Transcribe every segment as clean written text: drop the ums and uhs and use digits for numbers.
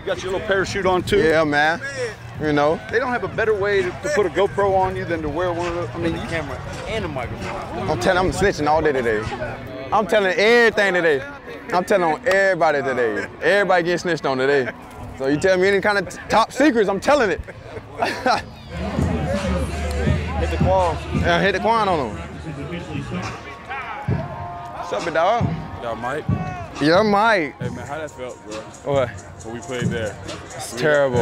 You got your little parachute on too? Yeah, man. You know. They don't have a better way to put a GoPro on you than to wear one of those. I mean, the camera and the microphone. I'm telling, I'm snitching all day today. I'm telling everything today. I'm telling on everybody today. Everybody getting snitched on today. So you tell me any kind of top secrets, I'm telling it. Hit the qual. Yeah, hit the quan on them. What's up, big dog? Y'all Mike? Yeah, Mike. Hey man, how that felt, bro? What? When we played there. It's terrible.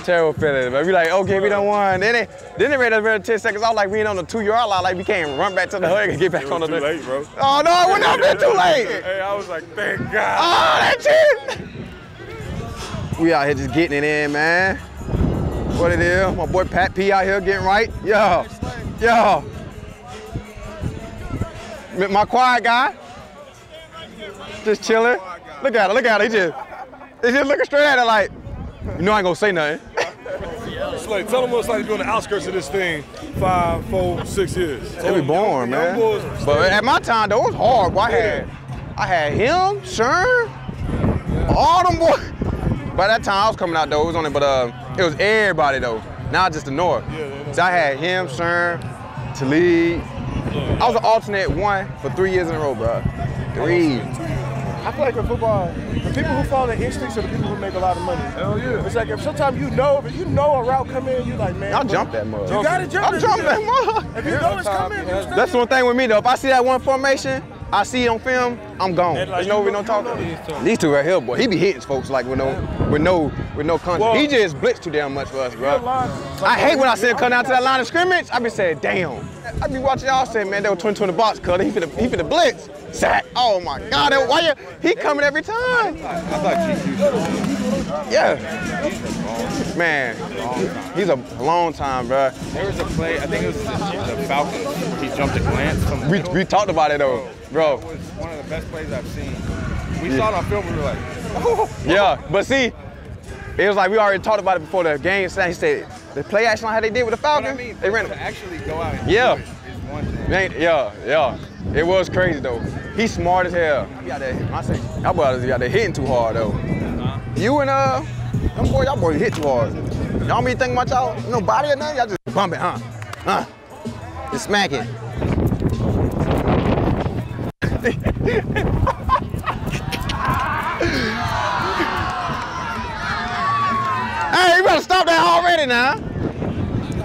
Terrible feeling, but we like, okay, we done won. Then they made us run 10 seconds. I was like, we ain't on the 2-yard line, like we can't run back to the hood and get back on the. Too late, bro. Oh no, it wouldn't have been too late. Hey, I was like, thank God. Oh, that's it. We out here just getting it in, man. What it is? My boy Pat P out here getting right. Yo, yo. My quiet guy. Just chilling. Look at it, look at it. He just looking straight at it like, you know I ain't gonna say nothing. Slay, tell them what it's like to be on the outskirts of this thing 5, 4, 6 years. They be born, man. But at my time, though, it was hard. I had him, Sherm, all them boys. By that time, I was coming out, though. It was only, but it was everybody, though. Not just the North. So I had him, Sherm, Talib. I was an alternate one for 3 years in a row, bro. 3. I feel like in football, the people who follow the instincts are the people who make a lot of money. Hell yeah. It's like if sometimes you know a route come in, you like, man. I'll jump that mug. You gotta jump I'll jump that mug. If you know it's coming, that's one thing with me though. If I see that one formation, I see it on film, I'm gone. There's no talking. These two right here, boy, he be hitting folks like with no contact. Well, he just blitzed too damn much for us, bro. I hate when I see him come down to that line of scrimmage. I be saying, damn. I be watching y'all say, man, they were 20 the box cut. He finna blitz. Sack. Oh my God, he coming every time. I thought GQ. Yeah. Man, he's a long time, bro. There was a play, I think it was the Falcons, where he jumped a glance from the middle. We talked about it though, bro. It was one of the best plays I've seen. We saw it on film, we were like, oh. Yeah, but see, it was like we already talked about it before the game. He said the play action how they did with the Falcons. I mean, they ran to actually go out and do it is one thing. Yeah. It was crazy though. He's smart as hell. Y'all boys got there hitting too hard though. You and y'all boys hit too hard. Y'all be thinking about y'all no body or nothing? Y'all just bump it, huh? Just smack it. Hey, you better stop that already now.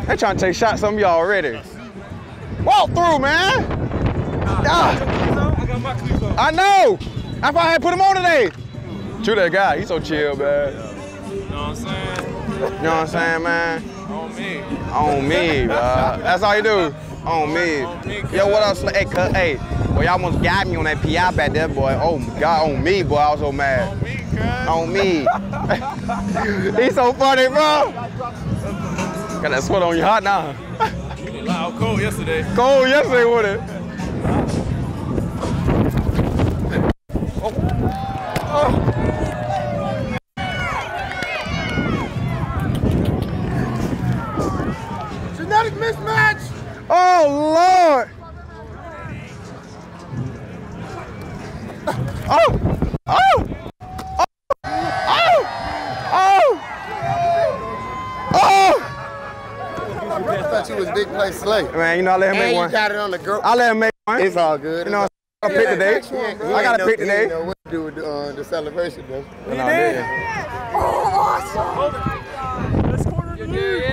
They trying to take shots on me already. Walk through, man. I got my cleats on. I know. That's why I had put him on today. True that guy. He's so chill, man. You know what I'm saying? You know what I'm saying, man? On me. On me, bro. That's all you do. On me. Yo, what else? Hey, boy, y'all almost got me on that PI back there, boy. Oh my God, on me, boy. I was so mad. On me, cuz. On me. He's so funny, bro. Got that sweat on you hot now. Cold yesterday. Cold yesterday with it. Genetic mismatch. Oh, Lord. Oh. I thought you was big play Slay. Man, you know I let him make one. You got it on the girl. I let him make one. It's all good. You know, I pick today. I got to pick today. You know what to do with the celebration, though. You did? Oh, awesome. Let's corner the league.